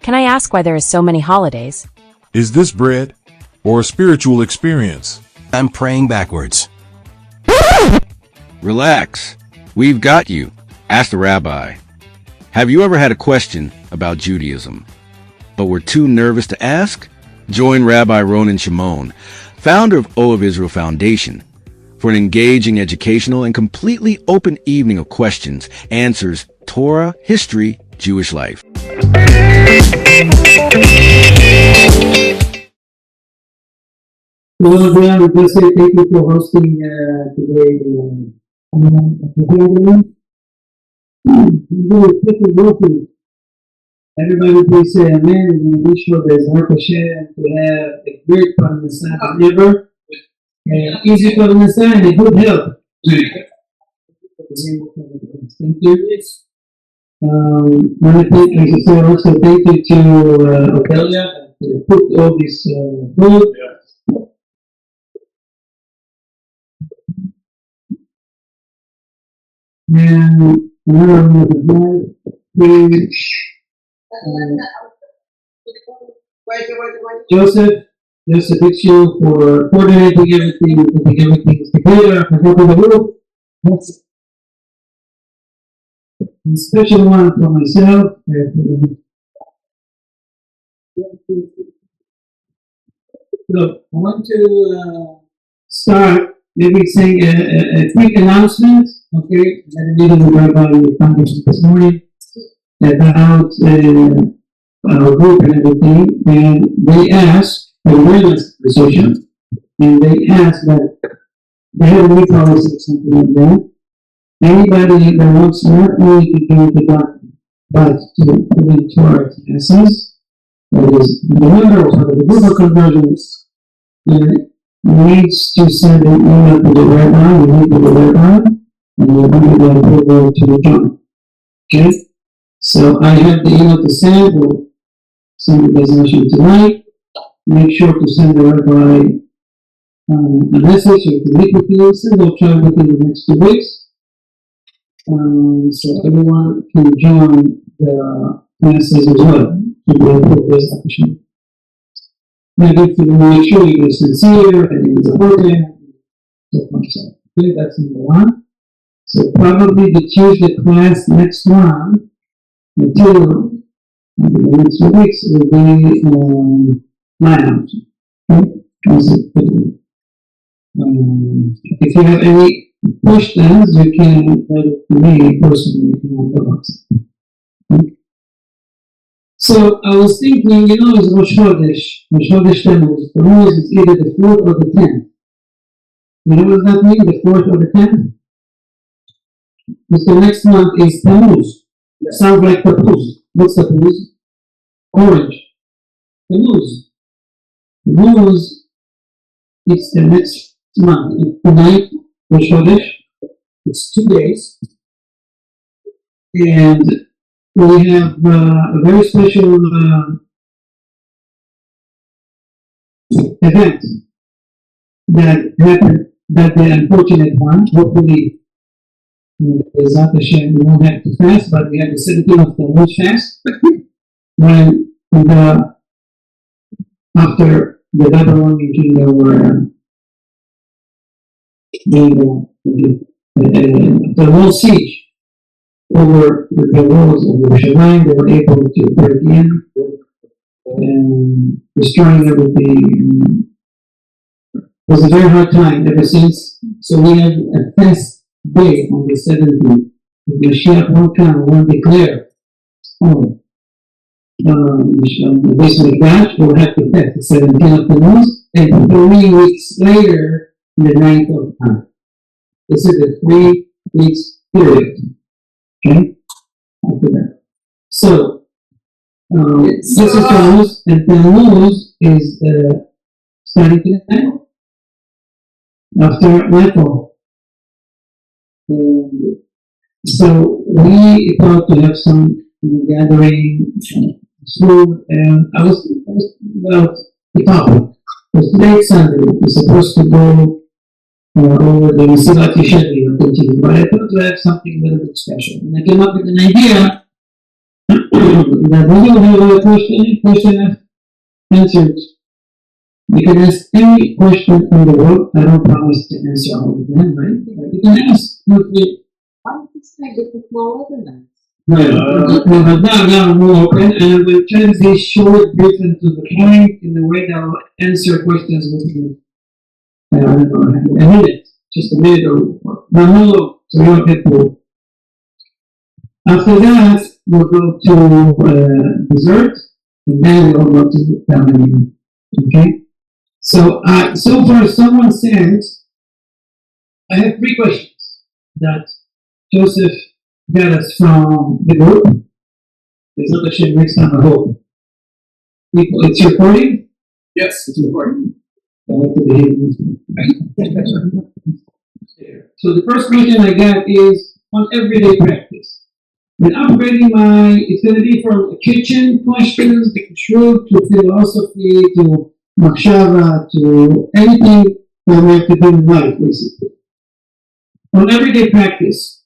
Can I ask why there are so many holidays? Is this bread or a spiritual experience? I'm praying backwards. Relax. We've got you. Ask the rabbi. Have you ever had a question about Judaism, but were too nervous to ask? Join Rabbi Ronen Shimon, founder of O of Israel Foundation, for an engaging, educational, and completely open evening of questions, answers, Torah, history, Jewish life. Well, again, we just say thank you for hosting today. Everybody please say amen. And we wish for the Hashem to have a great parnasah as ever. Easy parnasah and a good health. Thank you. As I said, also thank you to Otelia to put all this food. And another one of Joseph, thank you for coordinating everything and putting everything together. For helping the group. That's a special one for myself. So I want to start maybe saying a quick announcement. Okay, I had a meeting with Rabbi Ronen this morning about our group and everything, and they asked for awareness position, and they asked that they have a new policy or something like that. Anybody that wants not only to do the doctrine, but to put into our classes, that is the member or the group of conversions, needs to send an email to the rabbi, you need to the rabbi, and you need to approval to join. Okay? So I have the email to send, or send the presentation tonight. Make sure to send the rabbi a message or to meet with you. So we'll try within the next 2 weeks. So everyone can join the classes as well to be able to this opportunity. Maybe to make sure you're sincere and you're supportive. Okay, that's number one. So probably the Tuesday class next one until the next 2 weeks will be my house. Okay? If you have any questions, you can write it to me personally on the box. Okay? So I was thinking, it's Rosh Chodesh. Rosh Chodesh Tammuz. Tammuz is either the 4th or the 10th. You know what that means, the 4th or the 10th? Because the next month is Tammuz. It sounds like Tammuz. What's Tammuz? Orange. Tammuz. Tammuz, it's the next month. Tonight, Rosh Chodesh, it's 2 days. And we have a very special event that happened, that the unfortunate one. Hopefully, Bezat Hashem, we won't have to fast, but we have the 17th of Tammuz fast. When after the Babylonian kingdom were the whole siege over the walls of Yerushalayim, they were able to break in and destroying everything. It was a very hard time ever since. So we have a fast day on the 17th. If Mashiach won't come, won't declare, basically God will have to fast the 17th of Tammuz, and 3 weeks later, the 9th of Av. This is a 3 weeks period. Okay? After that. So, this is Tammuz, and Tammuz is starting tonight after nightfall. So, we thought to have some gathering, food, and I was about the topic. Because today is Sunday, we're supposed to go over the Mesilat Yeshevi, continue. But I thought to have something a little bit special. And I came up with an idea that we will have a question answered. You can ask any question in the world. I don't promise to answer all of them, right? But you can ask. Why don't you say different small elements? But now I'm more open, and I will try to be short, brief, and to the point in the way that I'll answer questions within, I don't know, a minute, just a minute or no, so you don't get bored. After that, we'll go to dessert, and then we'll go to family. Okay? So far, someone says, I have 3 questions that Joseph got us from the group. There's not a shit next time, I hope. People, it's recording? Yes, it's recording. I have to behave this way. So the first question I got is on everyday practice. When upgrading it's going to be from kitchen questions, to philosophy, to machshava, to anything that we have to do in life, basically. On everyday practice,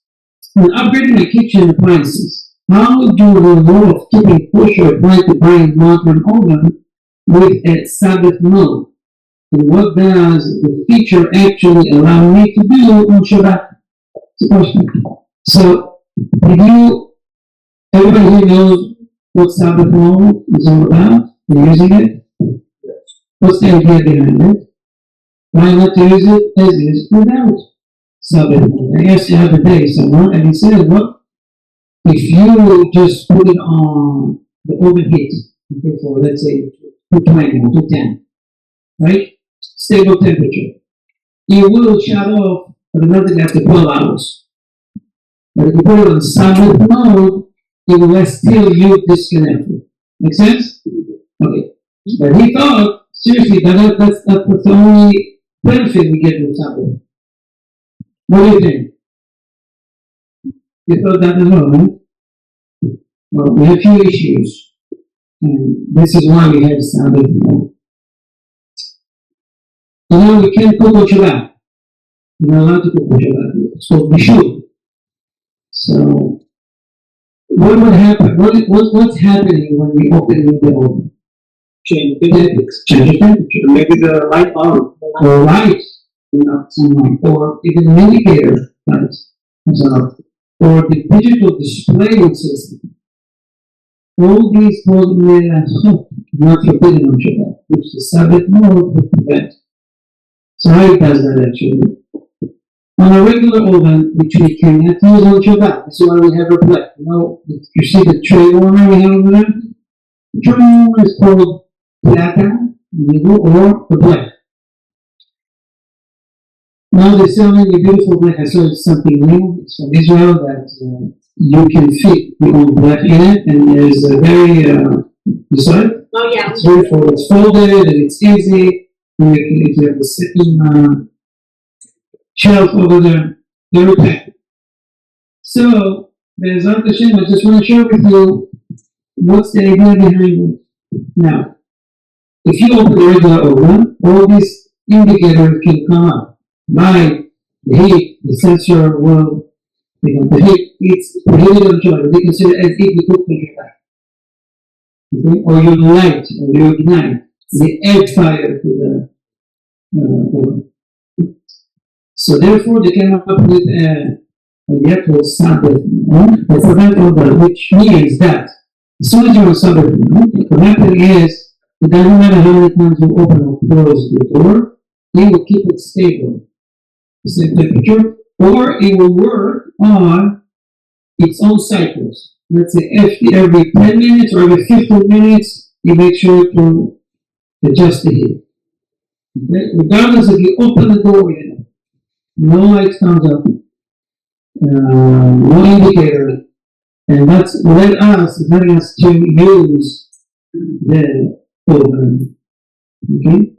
when upgrading my kitchen appliances, how do the law of keeping kosher apply to buying modern oven with a Sabbath mode? And what does the feature actually allow me to do on Shabbat? It's a question. So, everybody here knows what Sabbath mode is all about? You're using it? What's the idea behind it? Why not to use it as is without Sabbath mode? I asked the other day someone, and he said, well, if you just put it on the oven heat, okay, for let's say 220 or 210, right? Stable temperature. It will shut off for another after 12 hours. But if you put it on Sabbath mode, it will still you disconnected. Make sense? Okay. But he thought, seriously, that's the only benefit we get from Sabbath. What do you think? You thought that as well, right? Well, we have few issues. And this is why we have Sabbath mode. We can't cook on Shabbat. We're not allowed to cook on Shabbat. It's called bishul. So, what would happen? What's happening when we open the oven? Change the temperature. Maybe the light on. Or light. Not sunlight. Or even an indicator light comes out. Or the digital display would say something. All these called not forbidden on Shabbat, which the Sabbath mode would prevent. So how it does that actually? On a regular oven, which we cannot use on Shabbat, that's why we have a black. You see the tray warmer we have over there? The tray warmer is called plata, or the black. Now they're selling a beautiful black. I saw it's something new. It's from Israel that you can fit your own black in it, and there's a very, you saw it? Oh yeah. It's beautiful. It's folded and it's easy. If you have the sitting shelf over there, very packed. So, Be'ezrat Hashem, I just want to share with you what's the idea behind it. Now, if you open a regular oven, all these indicators can come up. By the heat, the sensor will, the heat, it's prohibited on Shabbat. They consider it as if you cook on Shabbat. Okay? Or you light, or you ignite. You add fire to the oven. So therefore, they came up with a idea called Sabbath mode, or prevent order, which means that as soon as you're on Sabbath mode, what happens is it doesn't matter how many times you open or close the door, it will keep it stable, the same temperature, or it will work on its own cycles. Let's say every 10 minutes or every 15 minutes, you make sure to adjust the heat. Okay? Regardless if you open the door, no light comes up, no indicator, and that's letting us to use the oven. Okay?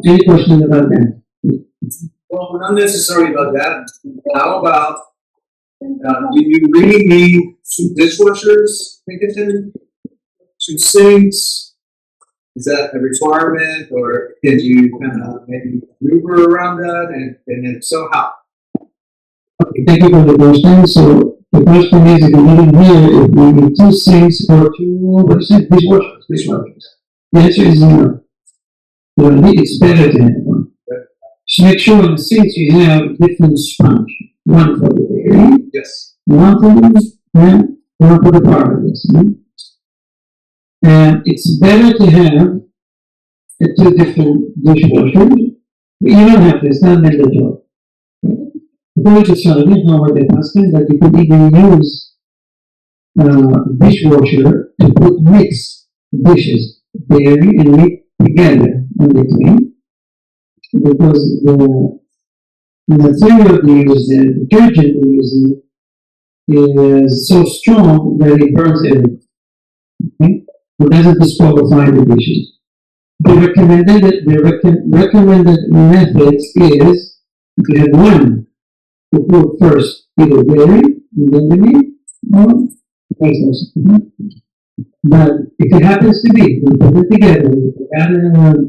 Any questions about that? Well, not necessarily about that. How about, do you really need 2 dishwashers, Pinkerton? 2 sinks? Is that a requirement, or can you kind of maybe maneuver around that? And if so, how? Okay, thank you for the question. So the question is, if you didn't hear, if we need two sinks or two, what is it, dishwashers. The answer is no. Well, it's better to have one. Just make sure in the sinks you have different sponge. One for the dairy, Yes. one for the and one for the particles. And it's better to have two different dishwashers. But you don't have to, it's not mandatory. According to Saudi, however, the paskin that you could even use dishwasher to put mix dishes, dairy and meat together in between, because the material they use, the detergent they're using, is so strong that it burns everything. Okay? It doesn't disqualify the dishes. The recommended method is if you have one, to put first either dairy and then the meat, or vice versa. But if it happens to be, we put it together, we add a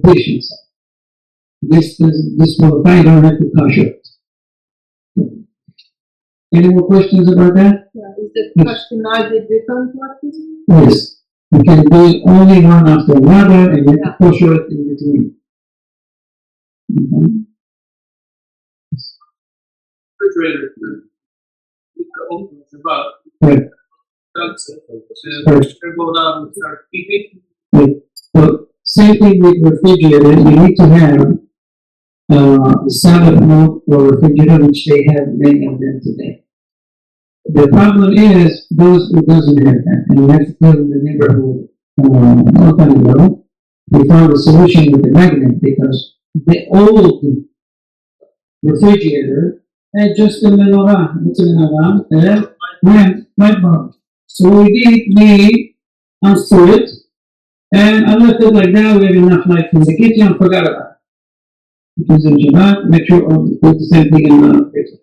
dish inside. This disqualify, you don't have to kosher it. Any more questions about that? Is the customized different practice? Yes. You can do only one after another and you have to kosher it in between. Refrigerator. Right. That's it. First. Go down and start keeping. So, same thing with refrigerator, you need to have Sabbath mode or refrigerator, which they have many of them today. The problem is those who doesn't have that, and we have to go in the neighborhood long time ago. We found a solution with the magnet because the old refrigerator had just a menorah. It's a menorah and light bulb. So what we did, we unscrewed it, and I left it like that. We have enough light from the kitchen and forgot about it. Because in Shabbat, make sure we put the same thing in the fridge.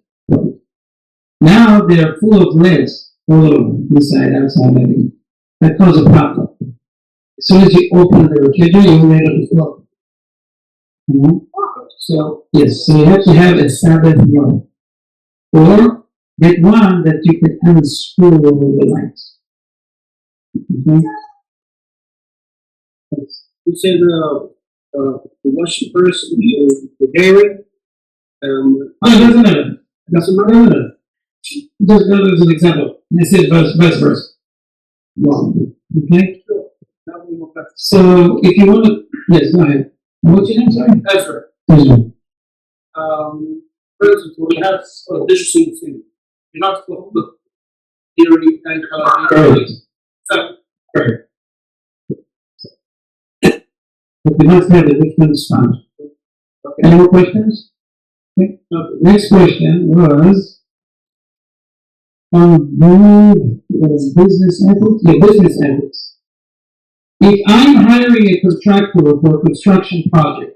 Now they are full of leads all over, inside, outside, everything. That causes a problem. As soon as you open the refrigerator, you're able to flow. So, yes, so you have to have a Sabbath mode. Or get one that you can unscrew the lights. You say the washing first, the dairy. No, it doesn't matter. Doesn't matter. Just go as an example. This is vice versa. Okay? So if you want to, yes, go ahead. What's your name, sorry? Ezra. Ezra. For instance, when we have dish soup, you're not supposed to put dairy and Correct. So, Correct. But we must have a different sponge. okay. Any more questions? Okay. Next question was on business ethics. Yeah, business ethics. If I'm hiring a contractor for a construction project,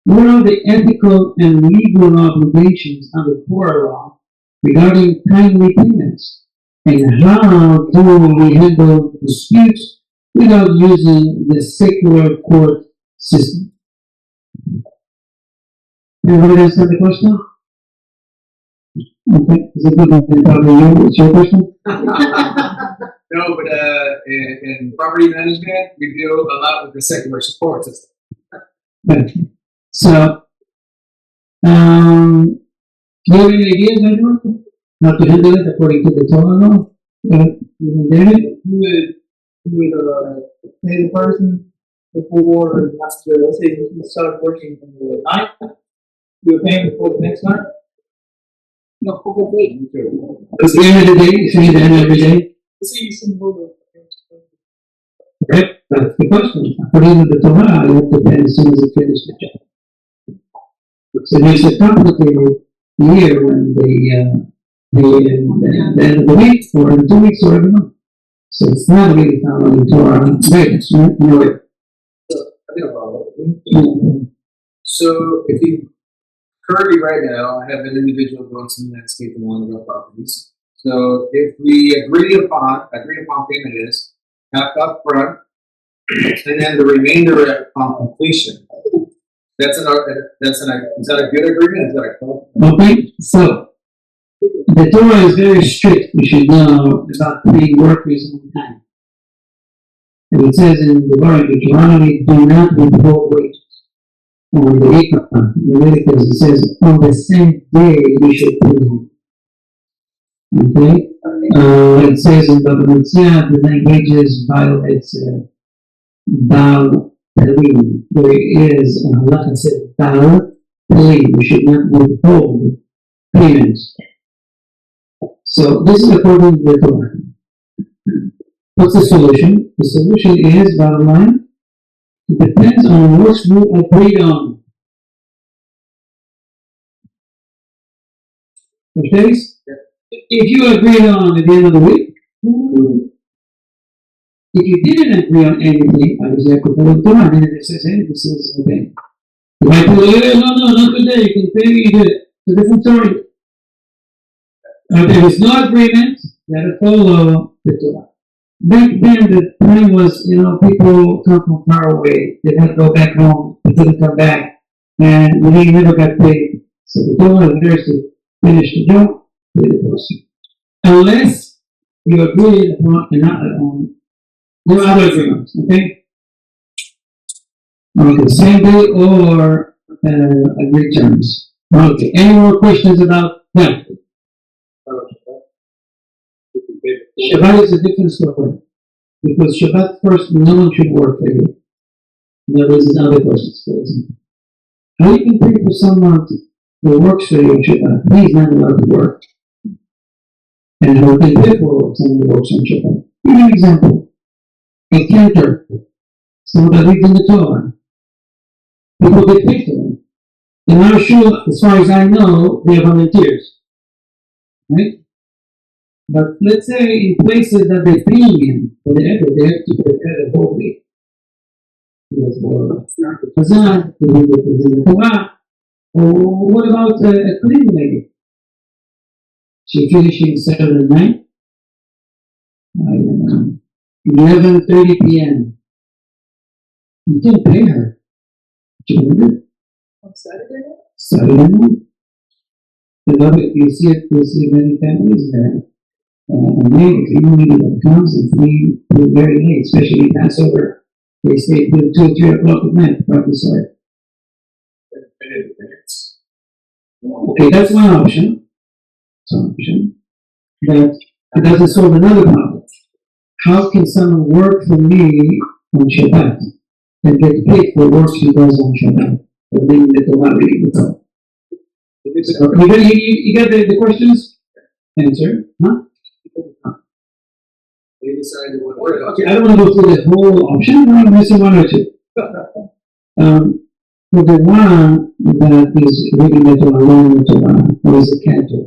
what are the ethical and legal obligations under Torah law regarding timely payments? And how do we handle disputes without using the secular court system? Anybody understand the question? Okay, is it good? It's your question? No, but in property management, we deal a lot with the secular support system. Okay. So, do you have any ideas, Edward? How to handle it according to the Torah law? David? You would pay the person before, let's say you start working from the night, you would pay him before the next night? No, before the week. It's the end of the day, it's the end of the day. Let's say you shouldn't go to. Right? That's the question. According to the Torah, you have to pay as soon as you finish the job. So it makes it complicated here when the end of the week or in 2 weeks or every month. So it's not really following Torah guidance, right? No way. So if you currently right now, I have an individual doing some landscaping on one of our properties. So if we agreed upon payment is half up front, and then the remainder upon completion. Is that a good agreement? Is that a Okay, so The Torah is very strict, we should know, about paying workers on time. And it says in the Deuteronomy, do not withhold wages on the Ikapa. Leviticus, it says, on the same day you should pay them. Okay? It says in Baba the languages violates Baal Pelim. There is a halakha that says Baal Pelim. We should not withhold payments. So this is according to the Torah. What's the solution? The solution is, bottom line, it depends on what you agreed on. Okay? If you agreed on at the end of the week, if you didn't agree on anything, obviously you have to follow the Torah, and it says, hey, this is okay. If I tell you, no, not today, you can pay me, you do it. It's a different story. If there is no agreement, you have to follow the Torah. Back then, the time was, people come from far away. They had to go back home. They couldn't come back. And they never got paid. So the Torah is there to finish the job with the person. Unless you agree upon no other agreements, okay? Okay, same day or agreed terms. Okay, any more questions about that? Shabbat is a different story. Because Shabbat first, no one should work for you. There is other questions, for example. How you can pay for someone who works for you on Shabbat? He's not allowed to work. And how can pay for someone who works on Shabbat? Give an example. A cantor, someone that reads in the Torah. People get paid for them. In our shul, as far as I know, they are volunteers. Right? But let's say in places that they're paying him for the effort, they have to prepare the whole week. For Chazan, to the Torah. Or what about a cleaning lady? She finishing Saturday night, 11:30 p.m. You can pay her. She can do it. On Saturday night? Saturday night. You see many families there. Even maybe that comes and we do very late, especially Passover. They stay till 2 or 3 o'clock at night, probably sorry. Okay, that's one option. But it doesn't solve another problem. How can someone work for me on Shabbat and get paid for work he does on Shabbat? Or maybe the Torah reading the Torah. You got the questions? Answer? Huh? They decide they want to work. Okay, I don't want to go through the whole option. I'm missing one or two. For the one that is reading the Torah, learning the Torah, or is a cantor,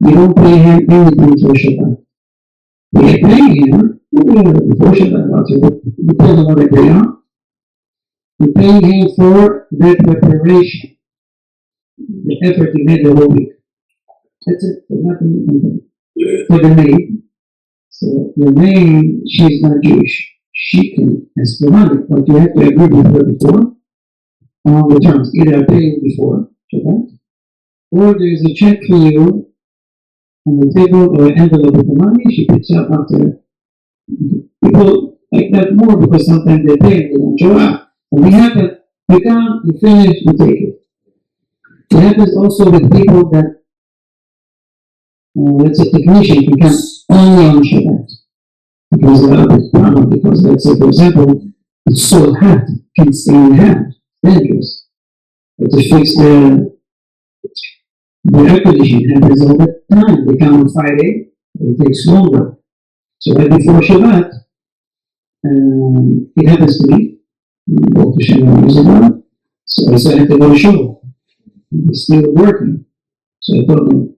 you don't pay him anything for Shabbat. We are paying him before Shabbat. We tell him what they pay on. We're paying him for the preparation, the effort he made the whole week. That's it. For nothing. For the maid. So the maid, she's not Jewish. She can ask for money, but you have to agree with her before on the terms. Either I pay you before Shabbat, or there is a check for you on the table or an envelope with the money. She picks up after. People like that more because sometimes they pay and they don't show up. And we have that. You come, you finish, you take it. It happens also with people that. Let's say technician can come only on Shabbat. Because of the problem, because let's say, for example, it's so hot, can stay in hand, dangerous. But to fix the air conditioning happens all the time. They come on Friday, it takes longer. So right before Shabbat, it happens to me. Go to Shabbat years ago. So I said I had to go to show. It's still working. So I told them,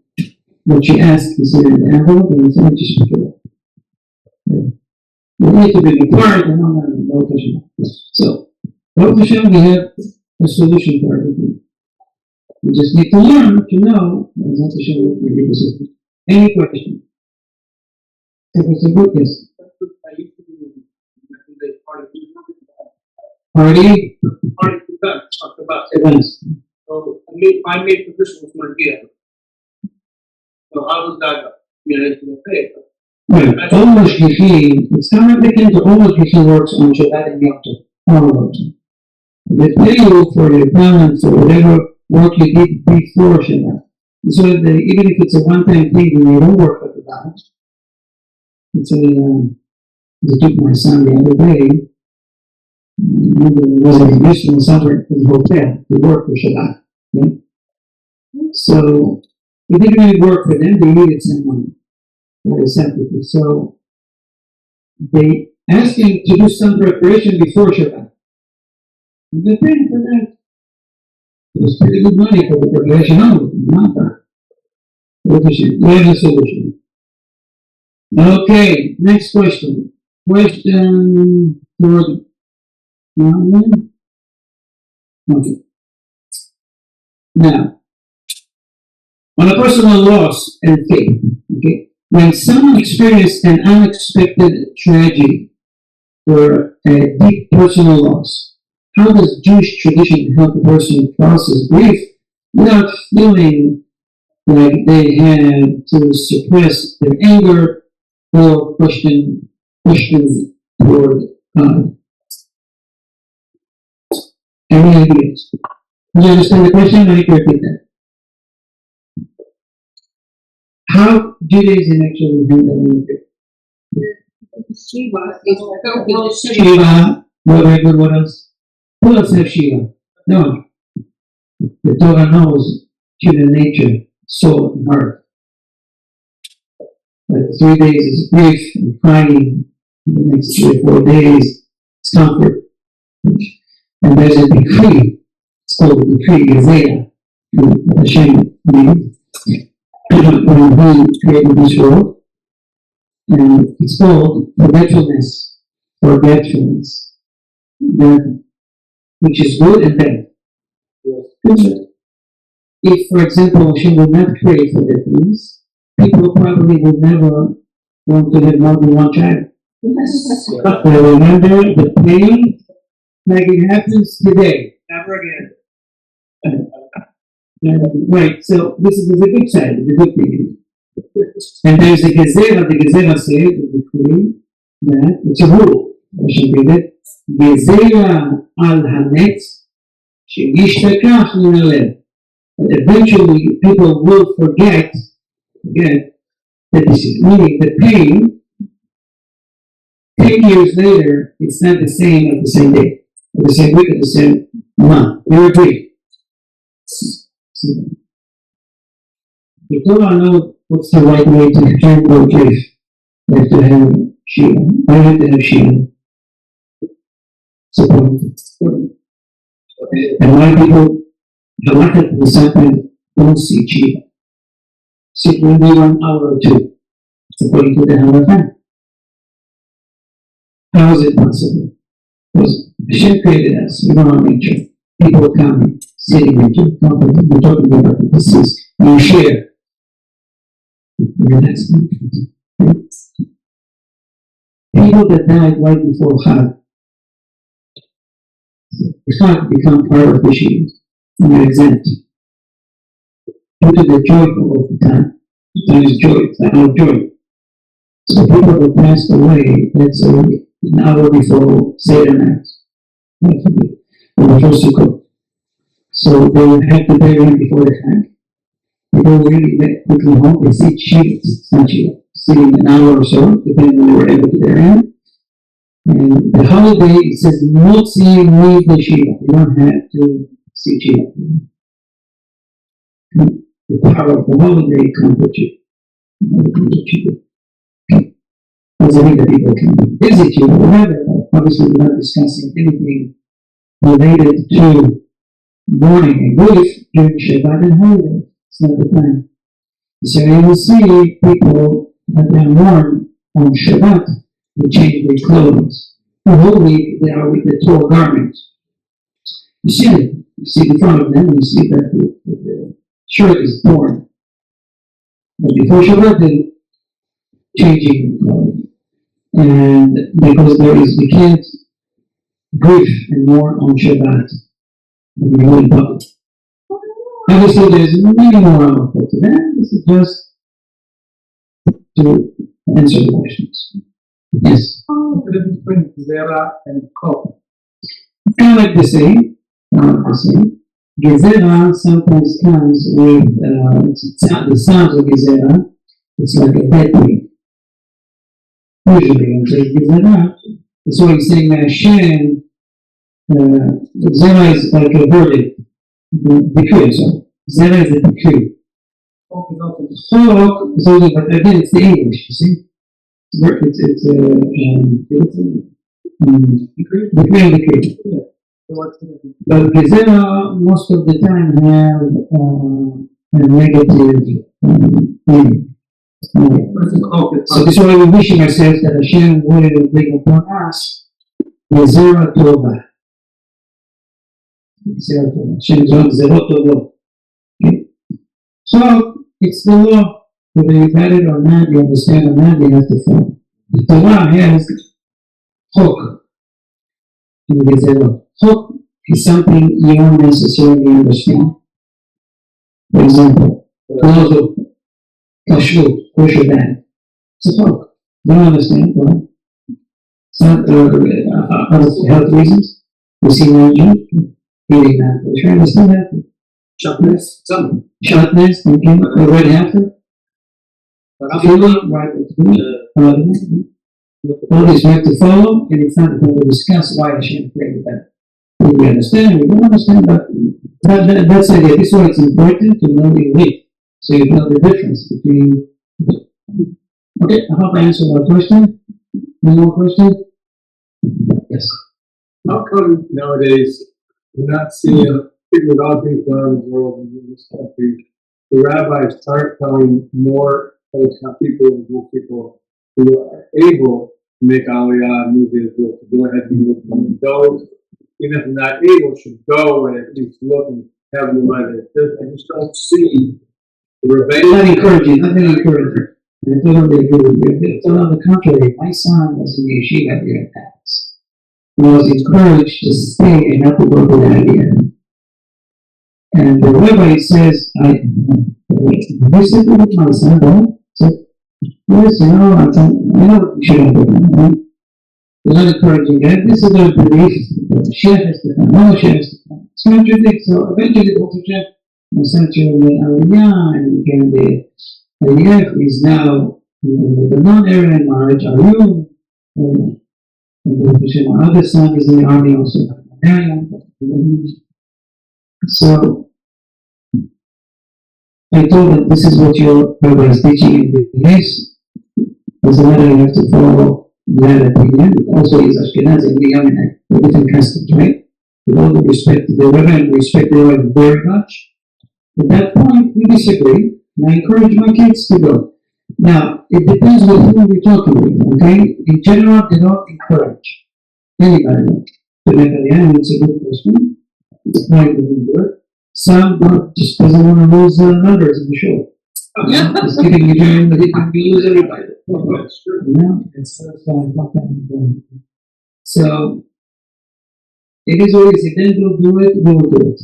what she asked is in the envelope, and it's just pick it up. You need to be required and all that. So, Baruch Hashem, we have a solution for everything. We just need to learn to know Baruch Hashem will give us it. Any question? It's a good yes. Party? Party events, talk about Events. So I made position with Margia. So how does that relate to the faith? Right. All Mashgichim, it's kind of akin to all Mashgichim works on Shabbat and Yom Tov. All of them. They pay you for your talent, for whatever work you did before Shabbat. So that even if it's a one-time thing and you don't work for the Shabbat, it's I took my son the other day. There was an exhibition somewhere in the hotel to work for Shabbat. Okay? So it didn't really work for them. They needed some money. Very separately. So they asked him to do some preparation before Shabbat. And they paid for that. It was pretty good money for the preparation only, not that. We have a solution. Okay, next question. Question for okay. Now, on a personal loss and faith, okay, when someone experiences an unexpected tragedy or a deep personal loss, how does Jewish tradition help a person process grief without feeling like they had to suppress their anger or questions toward God? Any ideas? Do you understand the question? I need to repeat that. How Judaism actually handles Shiva. Very good. What else? Who else have Shiva? No. The Torah knows human nature, soul, and heart. But 3 days is grief and crying. The next 3 or 4 days is comfort. And there's a decree. It's called the decree, Isaiah. Hashem means. When he created this world, and it's called forgetfulness, that, which is good and bad. If, for example, Hashem would not create forgetfulness, people probably would never want to have more than one child. They remember the pain like it happens today. Never again. Right, so this is the good side, the good thing. And there's a gezerah, the gezerah says, the decree, that it's a rule. I should read it. Gezerah al hanet, she'yishtakach min halev. But eventually people will forget that this is meaning the pain. 10 years later, it's not the same at the same day, at the same week, at the same month. You agree? The Torah knows what's the right way to handle grief. You have to have Shiva. I have to have Shiva. It's important. And a lot of people, halachically, sometimes don't see Shiva. Sit maybe 1 hour or 2. It's according to the halakha. How is it possible? Because Hashem created us, we know our nature. People come, sitting with you, we're talking about this is, you share. People that died right before Chag, Chag become part of the Shiva, and you're exempt. Due to the joy of the time. The time is joy, it's not of joy. So people that passed away, let's say, an hour before Seder night, or before Sukkot. So they would have to bury him before the Chag. They go really quickly home, they sit Shiva, it's not Shiva, sitting an hour or so, depending on where they were able to bury him. And the holiday, it says, Motzi mi the Shiva. You don't have to see Shiva. The power of the holiday comes with you. Doesn't mean that people can visit you or whatever. Obviously, we're not discussing anything related to mourning and grief during Shabbat and holiday. It's not the time. So you will see people that they mourn on Shabbat, they change their clothes. The whole week they are with the Torah garments. You see it. You see in front of them, you see that the shirt is torn. But before Shabbat, they're changing clothes. And because we can't grief and mourn on Shabbat. Obviously, there's many more to that. This is just to answer the questions. Yes. The difference between Zera and Kol. Kind of like the same. Gezerah sometimes comes with the sounds of Gezerah. It's like a dead thing. Usually, when there's Gezerah, that's why he's saying that Hashem, Gezerah is like a verdict, decree. So Gezerah is a decree. Chok is also, but again, it's the English. You see, decree. But Gezerah most of the time have a negative meaning. So this is why we're wishing ourselves that Hashem will bring upon us Gezerah Tova. Hashem is on Gezerah Tova. So it's the law. Whether you got it or not, you understand or not, you have to follow. The Torah has Chok in Gezerah. Chok is something you don't necessarily understand. For example, laws of kosher ban. It's a chok. Don't understand, right? It's not out of health reasons. You see one Jew eating that kosher, and still have to. Shortness, thinking, already after. Feeling, right, all this we have to follow, and it's not going to discuss why Hashem created that. We understand, we don't understand, but that's the idea. This is why it's important to know English, so you know the difference between. Okay, I hope I answered that question. Any more questions? Yes. How come nowadays we're not seeing, with all things going on in the world and in this country, the rabbis start telling more people who are able to make aliyah and move Israel to go ahead and look, and those, even if they're not able, should go and at least look and have in mind that I just don't see the rebellion. Not encouraging, nothing encouraging. I totally agree with you. So on the contrary, my son was in yeshiva here in Paris. He was encouraged to stay and not to go to the idea. And the rabbi says, this is what my son did. So, yes, I know we shouldn't do that. They're not encouraging that. This is their belief. The Shia has to come. No Shia has to come. It's contradict. So eventually, the Orthodox, the central Aliyah, and again, the Aliyah is now in the non-area in Maharaj Arun. And the other son is in the army also. So, I told them this is what your rabbi is teaching in the place. As a matter, you have to follow that opinion. Also, is Ashkenazi and the Yemenite, for different customs, right? With all the respect to the rabbi, and respect the rabbi very much. At that point, we disagree, and I encourage my kids to go. Now, it depends with whom you're talking with, okay? In general, they don't encourage anybody to make aliyah, and it's a good question. It's why they do it. Some just doesn't want to lose numbers in the show. Just kidding, you join, but you lose everybody. That's true. So, it is what it is. If they don't do it, we will do it.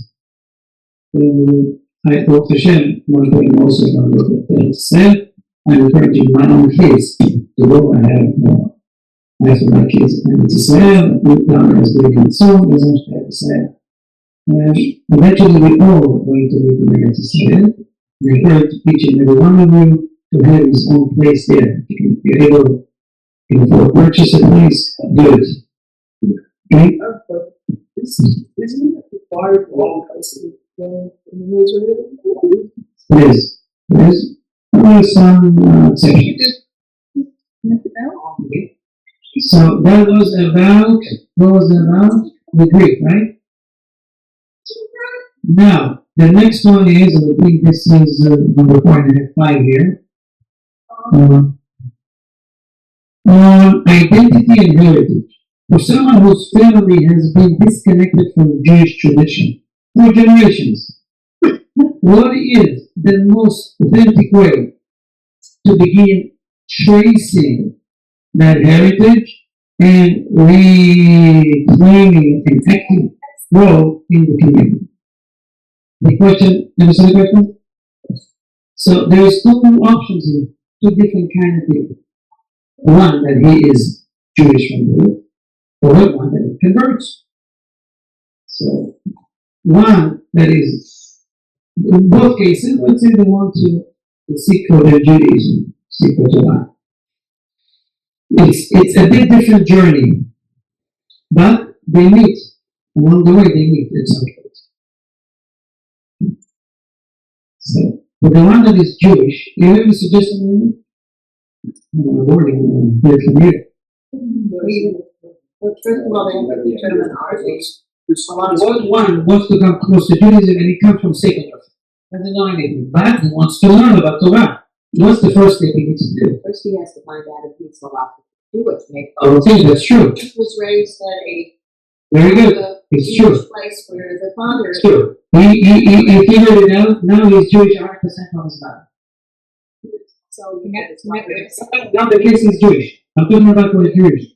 I thought Hashem, one thing also about what they said, I'm encouraging my own kids to go. I have my kids and to say, we've done as we can so, there's much to say. And eventually we all going to meet the Megat Yisrael. I encourage each and every one of you to have his own place there. If you're able to purchase a place, do it. Okay? Isn't it required for all customers in the military? It is. There are some exceptions. So that was about the Greek, right? Now, the next one is, I think this is number 4.5 here. Identity and heritage. For someone whose family has been disconnected from Jewish tradition for generations, what is the most authentic way to begin tracing that heritage and reclaiming an active role in the community? The question, understand the question? So there is two options here. two different kind of people. One that he is Jewish from birth, or one that he converts. So one that is, in both cases, let's say they want to seek for their Judaism, seek for Torah. It's a bit different journey, but they meet. Along the way, they meet at some point. So, but the one that is Jewish, you have a suggestion? Warning here from you. First of all, they have to determine our age. One wants to come close to Judaism and he comes from secular. Doesn't know anything, but he wants to learn about Torah. What's the first step he needs to do? First, he has to find out if he's allowed to do it. Okay, that's true. He was raised at a Very good. It's true. place where the father. It's true. He figured it out. Now he's Jewish 100% on his life. So you have to. Now the case is Jewish. I'm talking about for the Jewish.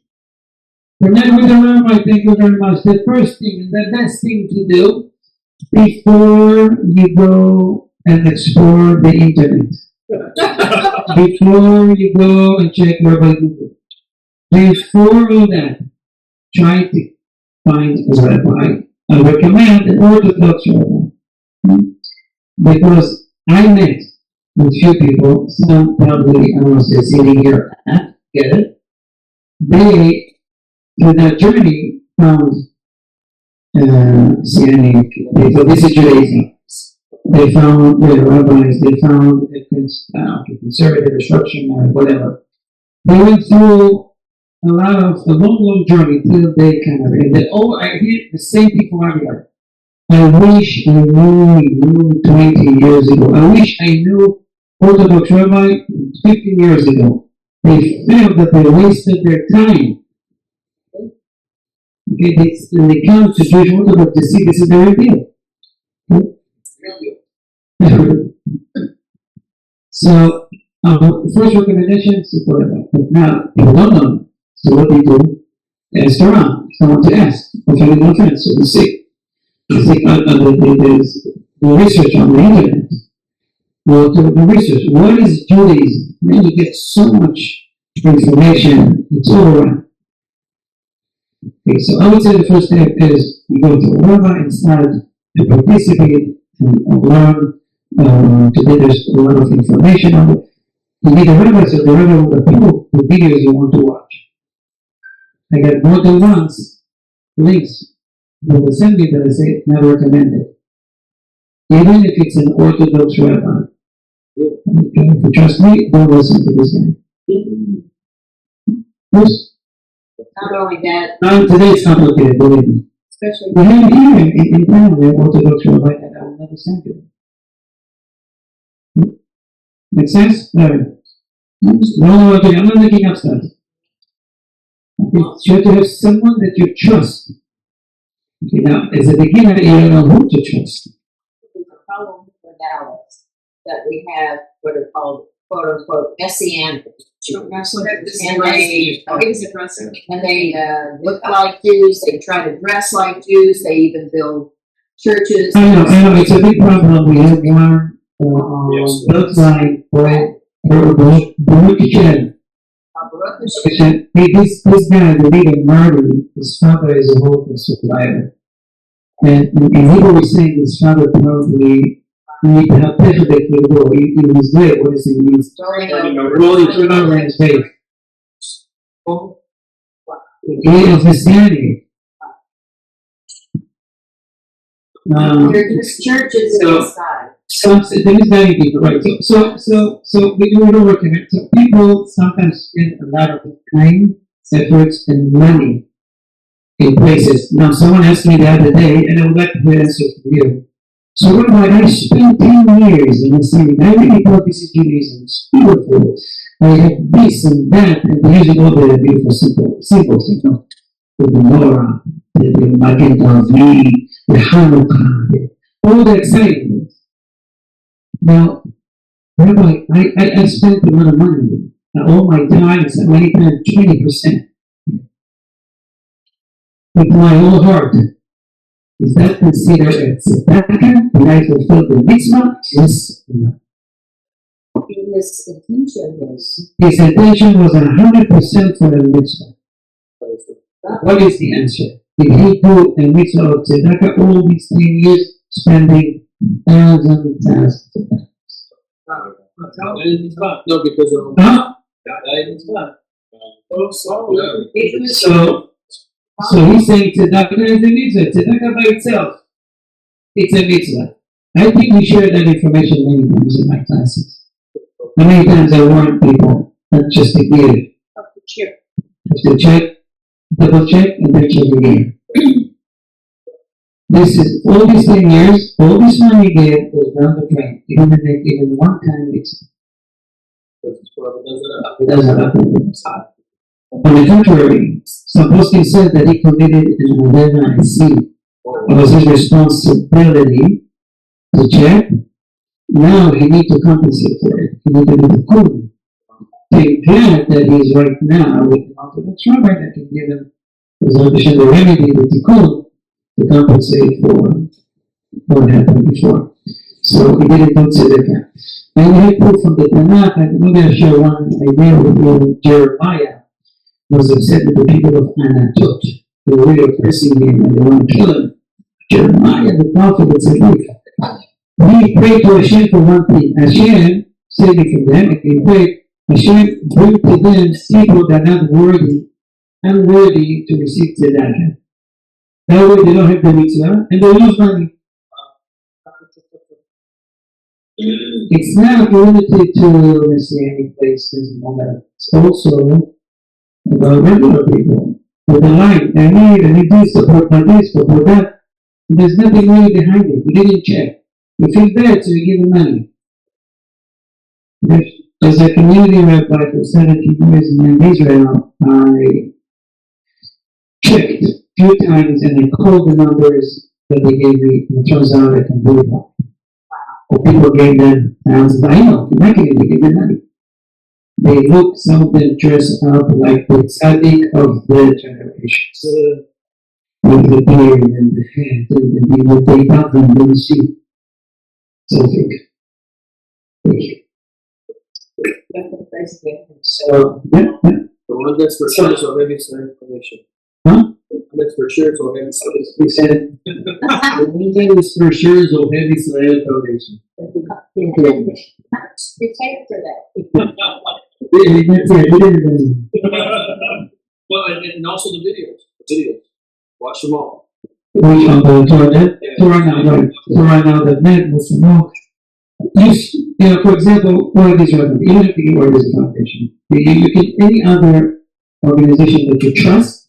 Remember the rabbi, thank you very much. The first thing and the best thing to do before you go and explore the internet. Before you go and check Rabbi Google. Before all that, try to find a rabbi. I recommend an Orthodox rabbi. Because I met with few people, some probably, I don't say sitting here, get it? They, through that journey, found messianic, they thought this is Judaism. They found the rabbis, they found a conservative instruction or whatever. They went through a long journey till they kind of, and I hear the same people everywhere. I wish I knew 20 years ago. I wish I knew Orthodox rabbi 15 years ago. They felt that they wasted their time. Okay, they come to Jewish Orthodox to see this is the real deal. So, first recommendation, support that. But now, people don't know. So what they do, ask around. Someone to ask. Or family no friends, so to see. There's the research on the internet. Well, to the research. What is Judaism? Then you get so much information. It's all around. Okay, so I would say the first step is you go to a rabbi and start to participate and learn. Today there's a lot of information on it. You need a rabbi, so the rabbi will approve the videos you want to watch. I got more than once links from the assembly that I say never recommended. Even if it's an Orthodox rabbi. If you trust me, don't listen to this guy. Yes? Not only that, Today it's complicated, believe me. especially We have here in town, we have Orthodox rabbi that I will never send you. Make sense? No, I'm not making up stuff. Okay, so you have to have someone that you trust. Okay, now, as a beginner, you don't know who to trust. there's a problem for Dallas that we have what are called quote unquote messianic. And they look like Jews, they try to dress like Jews, they even build churches. I know, it's a big problem. We have one bloodline for Baruch Hashem. This guy, the leader, murdered. His father is a Holocaust survivor. And in Hebrew, we're saying his father probably he was there. What does it mean? Rolling through another man's faith. He is messianic. There's churches inside. So there is many people, right? So we don't recommend. So people sometimes spend a lot of time, efforts, and money in places. Now, someone asked me the other day, and I would like to hear an answer from you. So, Rabbi, I spent 10 years in this city. I really thought this is Judaism. It's beautiful. I have this and that, and usually all the beautiful symbols, you know, the menorah, the Magen David, the Hanukkah, all the excitement. Now, Rabbi, I spent a lot of money. All my time, so many times 20%. With my whole heart. Is that considered a tzedakah? Did I fulfill the mitzvah? Yes. No. his intention was. His intention was 100% for the mitzvah. What is the answer? Did he do a mitzvah of tzedakah all these 10 years, spending thousands and thousands of dollars? No, because of Huh? So he's saying tzedakah is a mitzvah. Tzedakah by itself, it's a mitzvah. I think we shared that information many times in my classes. How many times I warn people, not just to give, to check, double check, and then check again. This is all these 10 years, all this money he gave was down the drain. He didn't make even one time mitzvah. It doesn't happen. On the contrary, Sapolsky said that he committed an avera sin. It was his responsibility to check. Now he needs to compensate for it. He needs to do the cool. Thank God that he's right now with an Orthodox rabbi that can give him the remedy, the tikkun, to compensate for what happened before. So he didn't do tzedakah. And we have proof from the Tanakh, and I'm going to share one idea with you. Jeremiah was upset with the people of Anatot. They were really oppressing him and they want to kill him. Jeremiah, the prophet, would say, look, we pray to Hashem for one thing. Hashem, save me from them, and we pray, Hashem, bring to them people that are not unworthy to receive tzedakah. That way they don't have the mitzvah and they lose money. It's not limited to messianic places and all that. It's also about regular people. With the line, I need this, support this, support that. And there's nothing really behind it. We didn't check. You feel bad, so you give them money. As a community rabbi for 17 years in Israel, I checked a few times and I called the numbers that they gave me, and it turns out I can do that. Or people gave them thousands. I know, in my community, they give them money. They look, some of them dress up like the tzaddik of their generations. With the beard and the hat and what they got them, they see. So thank you. So, yeah. the one that's for sure, so maybe it's an information. Huh? That's for sure, so maybe it's He said, the one thing is for sure is Ohev Israel Foundation. They take for that. Well, and also the videos. Watch them all. Which on the Torah now, right? Torah now, the net was to know. You know, for example, Orthodox Israel, even if you Orthodox Foundation, you can any other organization that you trust.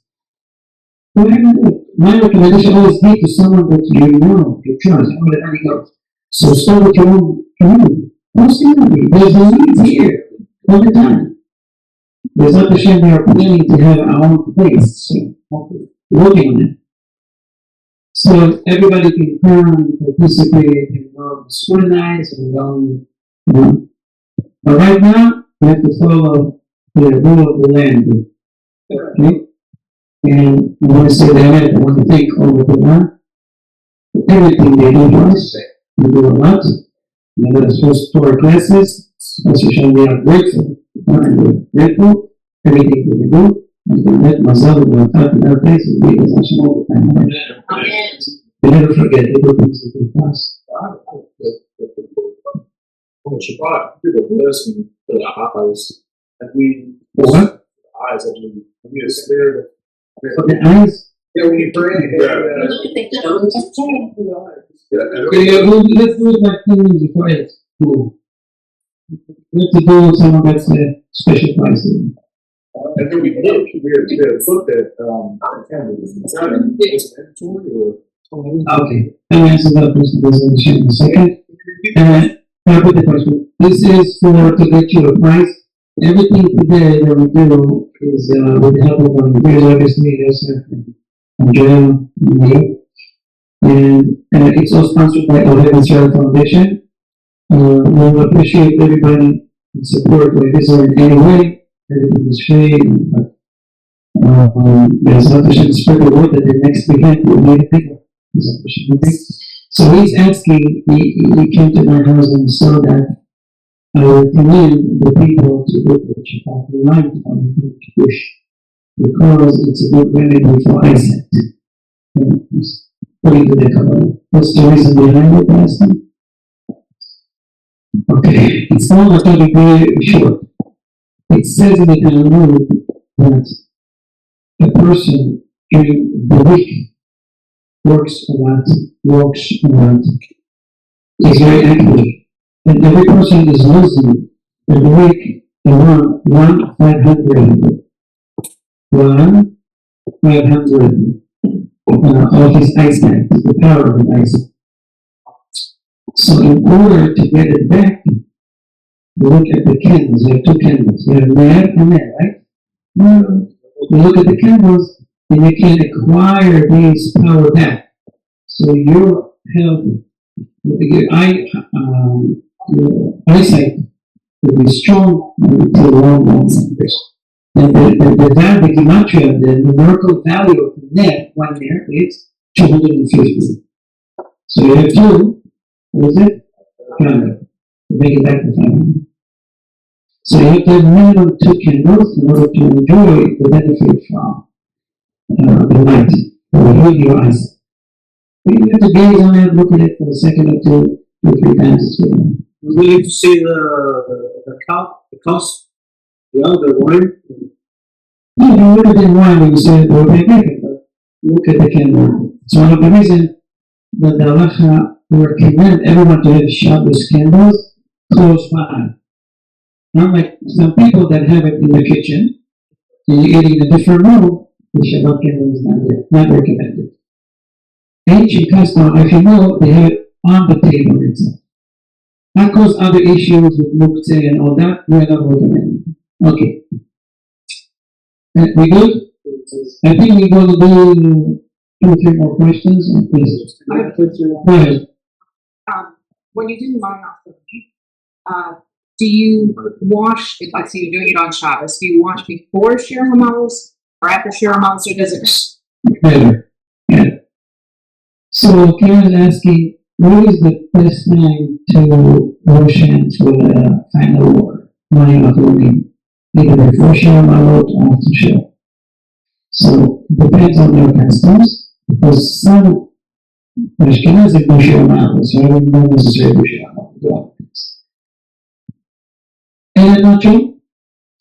Go ahead and do it. My recommendation always be to someone that you know, you trust, where the money goes. So start with your own community. Most community, there's a need here all the time. There's not a shame we are planning to have our own place. So working on it. So everybody can come, participate, and go to school nights and go, you know. But right now, we have to follow the rule of the land. Okay? And I want to say that I want to thank all of them for everything they do for us. We do a lot. We let us host Torah classes. Especially we are grateful. We're grateful. Everything that we do. And we let myself and my thought in our face and we as Hashem all the time. Right? We never forget the good things that we pass. Shabbat, you do the blessing for the eyes. And we, What? eyes, and we are scared. For the eyes? Yeah, when you pray, Okay, let's do it like 10 minutes before it. Cool. We have to do someone that's a special price. and then we looked at, is that an inventory or? Okay, let me answer that question. There's a machine in a second. I'll put the question. This is for to get you a price. Everything today that we do is with the help of volunteers, obviously, Yosef and Joel and me. And it's all sponsored by Orthodox Israel Foundation. We'll appreciate everybody and support like this in any way. Everything is free. There's not to spread the word that the next event will be a bigger. So he's asking, he came to my house and saw that I recommend the people to look at Shabbat night on the Kiddush because it's a good remedy for eyesight. According to the Kabbalah. What's the reason behind it, asking? Okay, it's not going to be very short. It says in the Talmud that a person during the week works a lot, walks a lot, is very active, and every person is losing in the week around 1,500 of his eyesight, the power of his eyesight. So in order to get it back, we look at the candles. You have two candles. You have Ner and Ner, right? You look at the candles, and you can acquire this power back. So your health, your eyesight will be strong until 1,000. And the value, the gematria, the numerical value of Ner, one Ner, is 250. So you have two. What is it? 500. Make it back to 500. So you have to have minimum 2 candles in order to enjoy the benefit from the light that will heal your eyes. You have to gaze on it, look at it for a second or two or three times. It's good. We need to see the cost, the wine. Yeah, you would have been wine when you said it would be different, but look at the candle. It's one of the reasons that the halacha recommend everyone to have Shabbos candles close by. Not like some people that have it in the kitchen, and you're eating in a different room, the Shabbat candle is not there, not recommended. Ancient custom, if you know, they have it on the table itself. That causes other issues with muktzeh and all that, we're not recommending. Okay. We good? I think we're going to do 2 or 3 more questions. Please. Go ahead. When you do mine off the do you wash, if I see you doing it on Shabbos, do you wash before Shir Hamamos or after Shir Hamamos, or does it? Better. Yeah. So Karen is asking, what is the best time to wash hands for the final morning of mourning? Either before Shir Hamamos or after Shir. So it depends on your customs, because some Ashkenazi do Shir Hamamos, so I don't know necessarily do Shir Hamamos. And I'm not sure.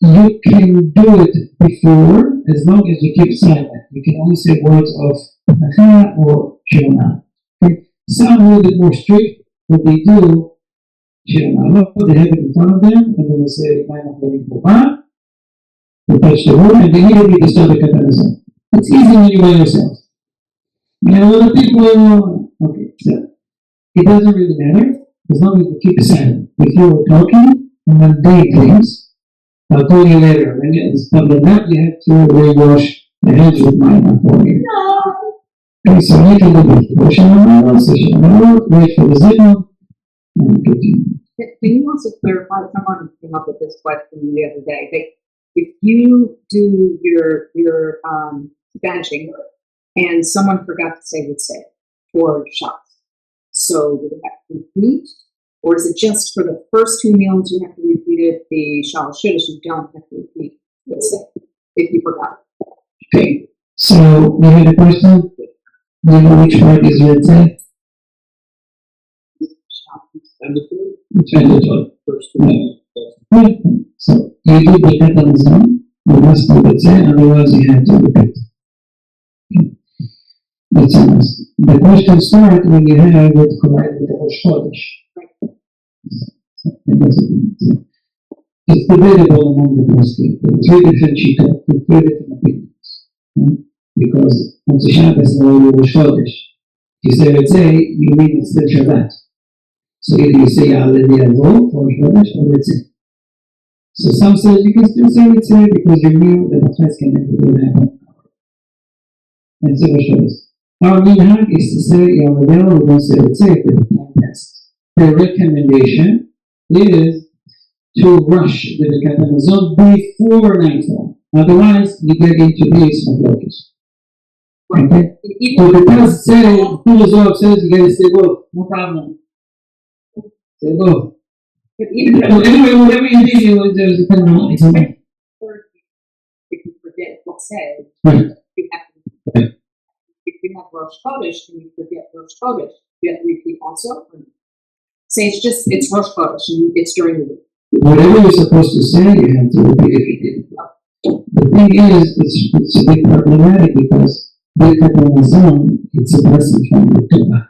You can do it before, as long as you keep silent. You can only say words of Nacha or Shirana. Okay? Some are a little bit more strict. What they do, Shirana, they have it in front of them, and then they say, I'm not going to go back. They touch the word, and they immediately they start the katanazon. It's easy when you're by yourself. You know, a lot of people, okay, so it doesn't really matter, as long as you keep silent. If you're talking, mundane things, I'll call you later. When it's public that, you have to rewash the hands with my employee. Okay, so you can do it. Wash your hands, wait for the signal, and continue. Can you also clarify? Someone came up with this question the other day. If you do your benching and someone forgot to say would say for shots, so would it have to repeat? Or is it just for the first 2 meals you have to repeat it? The shal shidduch you don't have to repeat. Let's say if you forgot. Okay. So we had a question. Do you know which part is red say? And the food? Which one is it? First 2 meals. So you do the katanazon, you must do it say, otherwise you have to repeat. That's a must. The question starts when you have it collided with the Rosh Chodesh. It's debatable among the Muslims. There are 3 different shittot, 3 different opinions. Because on the Shabbos, when Rosh Chodesh, you say Ritzei, you mean it's still Shabbat. So either you say Already Avot for Rosh Chodesh or Ritzei. So some say you can still say Ritzei because you knew the Bachas can never do that. And say Rosh Chodesh. Our minhag is to say Yom we don't say Ritzei if the time passes. The recommendation is to rush the katanazon before nightfall. Otherwise, you get into this focus. Okay? So the test says, says you gotta say both. No problem. Say both. But even Well, anyway, whatever you do, there's a kind of if you forget what said, Right. you have to. Right. If you have Rosh Chodesh and you forget Rosh Chodesh, you have to repeat also. Say it's Rosh Chodesh and it's during the week. Whatever you're supposed to say, you have to repeat if you didn't. The thing is, it's a bit problematic because it's a blessing from the Torah.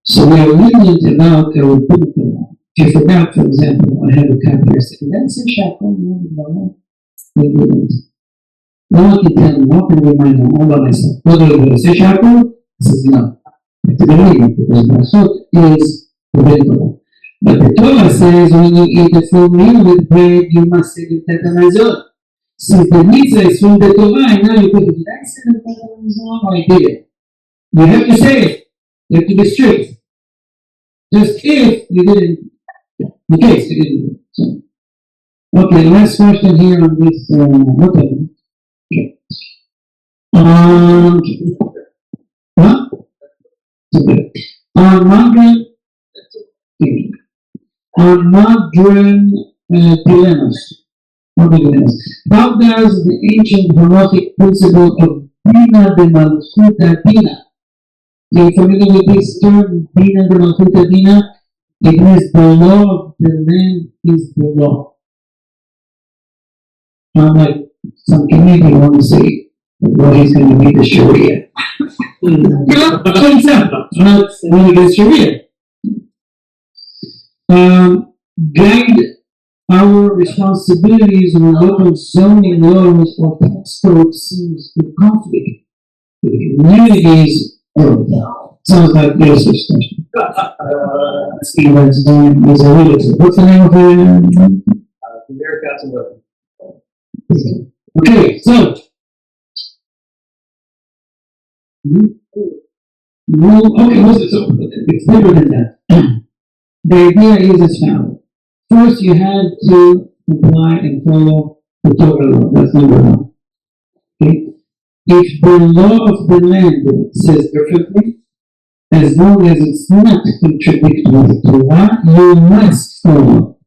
So we are lenient about a rabbinical law. If you forgot, for example, I had a cup yesterday, that's a shackle, we didn't. No one can tell me, how can I remind them all by myself? What do I do? Say shackle? I says no. I have to believe it because brachot is rabbinical law. But the Torah says when you eat a full meal with bread, you must say the tetanazot. Since the mitzvah is from the Torah, and now you put it, did I say the tetanazot or I did it? You have to say it. You have to be strict. Just if you didn't, in case you didn't do it. So, okay, last question here on this, okay. Huh? Okay. Modern dilemmas. How does the ancient halachic principle of Bina de Malchuta Dina? Are you familiar with this term, Bina de Malchuta Dina? It means the law of the land is the law. Not like some community want to say the law is going to be the Sharia. For example, not really the Sharia. Guide our responsibilities on local zoning laws or tax codes seems to conflict with the communities. Sounds like Yosef's question. See what zoning is a relative. What's the name of it? Okay, so. Okay, it's bigger than that. The idea is as follows. First, you have to comply and follow the Torah law. That's number one. Okay? If the law of the land says differently, as long as it's not contradictory with the Torah, you must follow.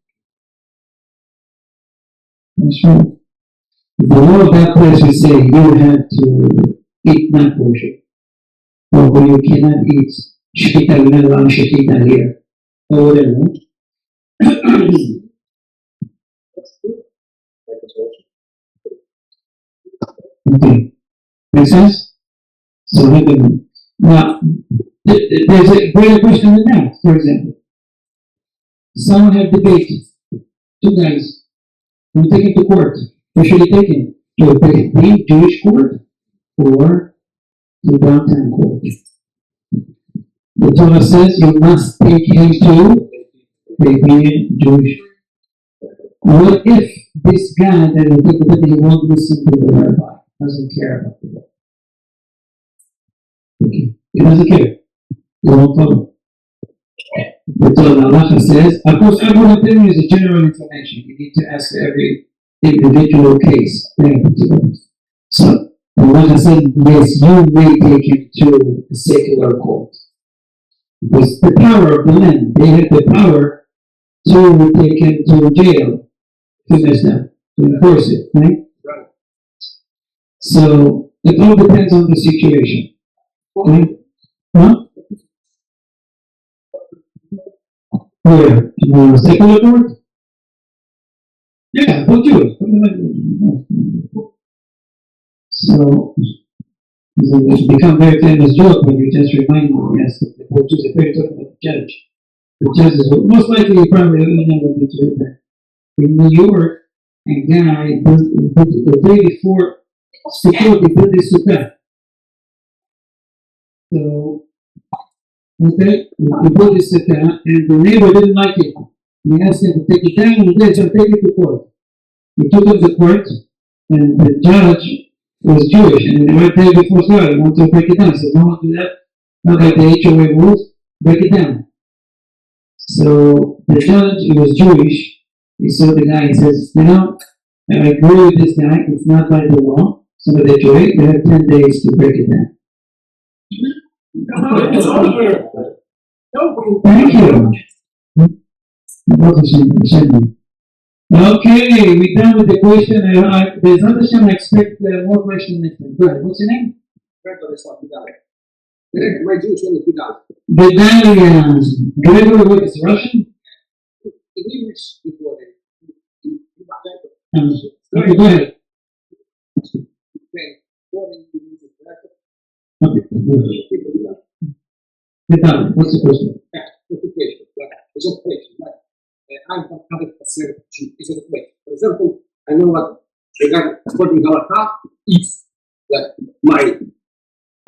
That's right. If the law of that place will say you have to eat not kosher, or you cannot eat shechita, you're not allowed shechita here, or whatever. Okay, make sense? So now, there's a greater question than that. For example, someone had debate, two guys, and take him to court. Where should he take him? To a big Jewish court or to downtown court? The Torah says you must take him to a Jewish. What if this guy that will take the he won't listen to the rabbi, doesn't care about the law? Okay. He doesn't care. He won't follow. The Torah halacha says, of course, every opinion is a general information. You need to ask every individual case. So, the halacha says, yes, you may take him to a secular court. Because the power of the land, they have the power to take him to jail. To enforce it, right? Right. So it all depends on the situation. Right? Huh? Where? In the secular court? Yeah, we'll do it. So it's become a very famous joke when you just remind me, yes, the court is a very talking about the judge. The judges will most likely you probably never be to that. In New York, a guy the day before security built this sukkah. So, okay, he built this sukkah, and the neighbor didn't like it. He asked him to take it down, and they said, take it to court. He took it to court, and the judge was Jewish, and the right day before Saturday, he wanted to break it down. He said, no one do that. Not like the HOA rules, break it down. So, the judge, he was Jewish. He saw the guy, he says, you know, I agree with this guy, it's not by the law. Some of the Jews, they have 10 days to break it down. Thank you. Okay, we're done with the question. There's not a shame. I expect more questions next time. Go ahead. What's your name? My Jewish name is Vidal. Bedalians. Gregory, what is Russian? In English, it was Okay, go ahead. Okay, go ahead. Bedal, what's the question? It's a question. I'm 100% Jew. It's a question. For example, I know what regarding according to Halakha, if like my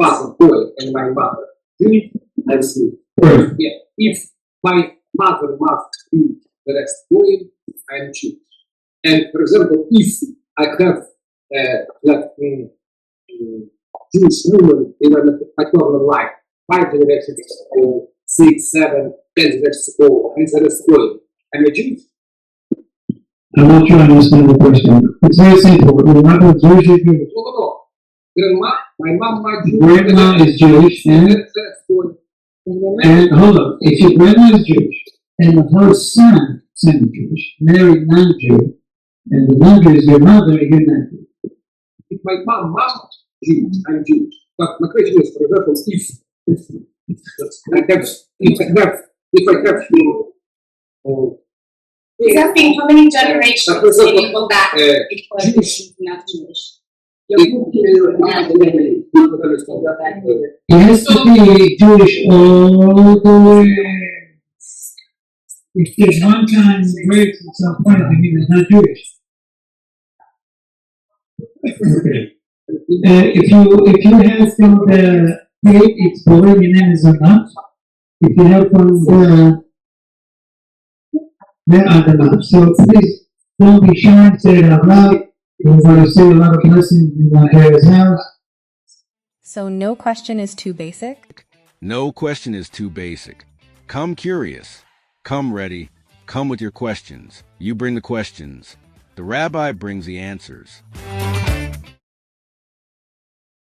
father boy and my mother Jewish, I'm Jewish. Right. Yeah. If my mother must be the rest boy, I'm Jewish. And for example, if I have Jewish woman in my total life, 5 generations or 6, 7, 10 generations ago, and the rest boy, I'm a Jew. I'm not sure I understand the question. It's very simple. Your mother is Jewish or Jewish? No. Grandma, my mom, my Jew. Grandma is Jewish and hold on. If your grandma is Jewish and her son is Jewish, married non-Jew, and the non-Jew is your mother, you're not Jewish. If my mom, Jewish, I'm Jewish. But my question is, for example, if I have Does that mean how many generations can you go back before Jewish, not Jewish? It has to be Jewish all the way. If there's one time breaks at some point, then it's not Jewish. Okay. If you have from the faith, it's Borei Minyan Zonot. If you have from the other. So please don't be shy, say it out loud. We're going to say a lot of blessings in Gary's house. So no question is too basic? No question is too basic. Come curious. Come ready. Come with your questions. You bring the questions. The rabbi brings the answers.